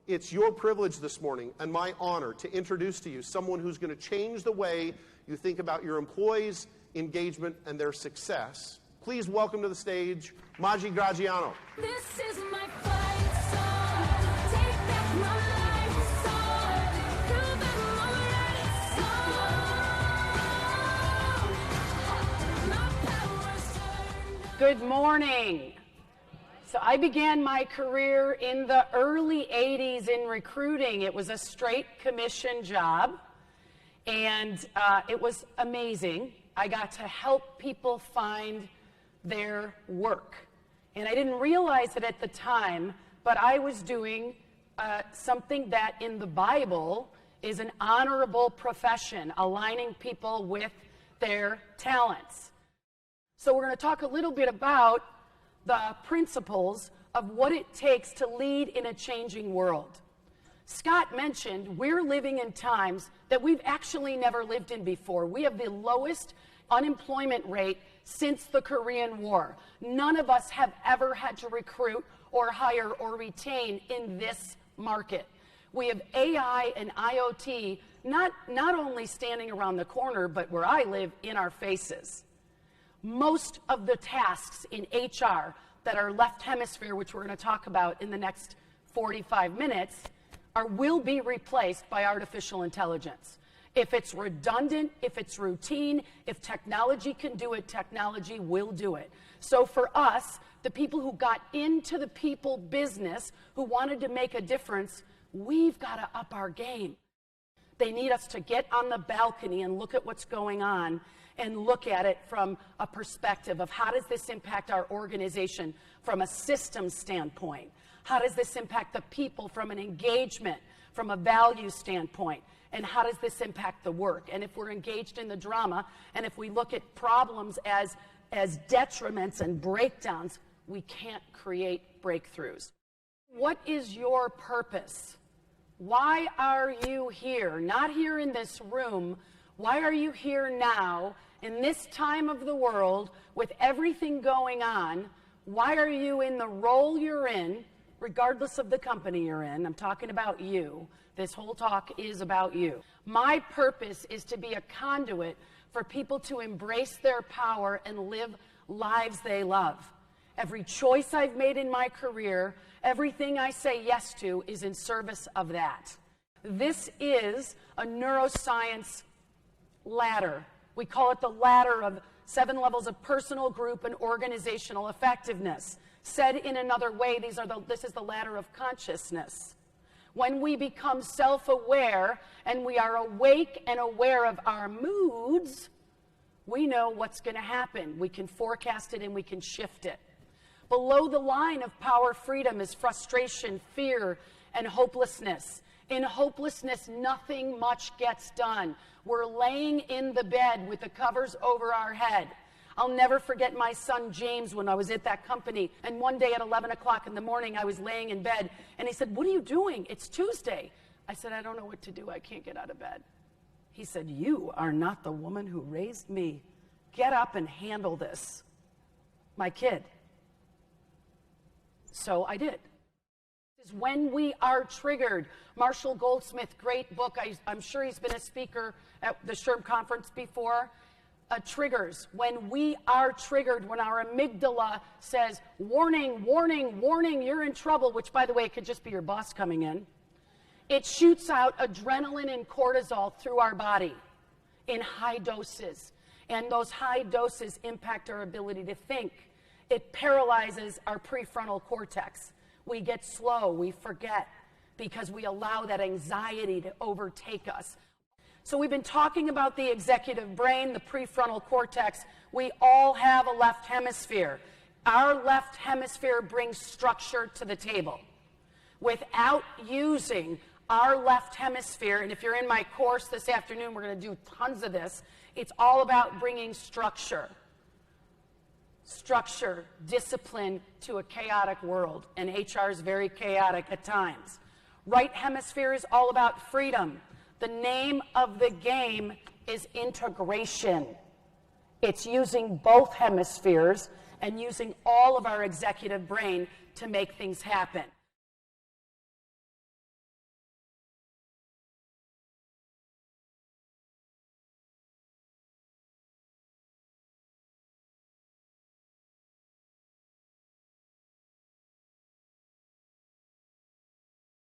It's your privilege this morning and my honor to introduce to you someone who's going to change the way you think about your employees' engagement and their success. Please welcome to the stage, Margaret Graziano. This is my fight song. Take back my life song. Prove I'm alright song. My power's turned on. Good morning. So I began my career in the early 80s in recruiting. It was a straight commission job, and it was amazing. I got to help people find their work. And I didn't realize it at the time, but I was doing something that in the Bible is an honorable profession, aligning people with their talents. So we're going to talk a little bit about the principles of what it takes to lead in a changing world. Scott mentioned we're living in times that we've actually never lived in before. We have the lowest unemployment rate since the Korean War. None of us have ever had to recruit or hire or retain in this market. We have AI and IoT not only standing around the corner, but where I live, in our faces. Most of the tasks in HR that are left hemisphere, which we're going to talk about in the next 45 minutes, will be replaced by artificial intelligence. If it's redundant, if it's routine, if technology can do it, technology will do it. So for us, the people who got into the people business, who wanted to make a difference, we've got to up our game. They need us to get on the balcony and look at what's going on and look at it from a perspective of how does this impact our organization from a systems standpoint? How does this impact the people from an engagement, from a value standpoint? And how does this impact the work? And if we're engaged in the drama, and if we look at problems as detriments and breakdowns, we can't create breakthroughs. What is your purpose? Why are you here? Not here in this room. Why are you here now, in this time of the world, with everything going on? Why are you in the role you're in, regardless of the company you're in? I'm talking about you. This whole talk is about you. My purpose is to be a conduit for people to embrace their power and live lives they love. Every choice I've made in my career, everything I say yes to, is in service of that. This is a neuroscience ladder. We call it the ladder of 7 levels of personal, group, and organizational effectiveness. Said in another way, this is the ladder of consciousness. When we become self-aware and we are awake and aware of our moods, we know what's going to happen. We can forecast it and we can shift it. Below the line of power freedom is frustration, fear, and hopelessness. In hopelessness, nothing much gets done. We're laying in the bed with the covers over our head. I'll never forget my son James when I was at that company, and one day at 11 o'clock in the morning I was laying in bed and he said, "What are you doing? It's Tuesday." I said, "I don't know what to do. I can't get out of bed." He said, "You are not the woman who raised me. Get up and handle this." My kid. So I did. Is when we are triggered. Marshall Goldsmith, great book. I'm sure he's been a speaker at the SHRM conference before. Triggers. When we are triggered, when our amygdala says, warning, warning, warning, you're in trouble, which, by the way, it could just be your boss coming in, it shoots out adrenaline and cortisol through our body in high doses. And those high doses impact our ability to think. It paralyzes our prefrontal cortex. We get slow, we forget, because we allow that anxiety to overtake us. So we've been talking about the executive brain, the prefrontal cortex. We all have a left hemisphere. Our left hemisphere brings structure to the table. Without using our left hemisphere, and if you're in my course this afternoon, we're going to do tons of this, it's all about bringing structure. Structure, discipline to a chaotic world, and HR is very chaotic at times. Right hemisphere is all about freedom. The name of the game is integration. It's using both hemispheres and using all of our executive brain to make things happen.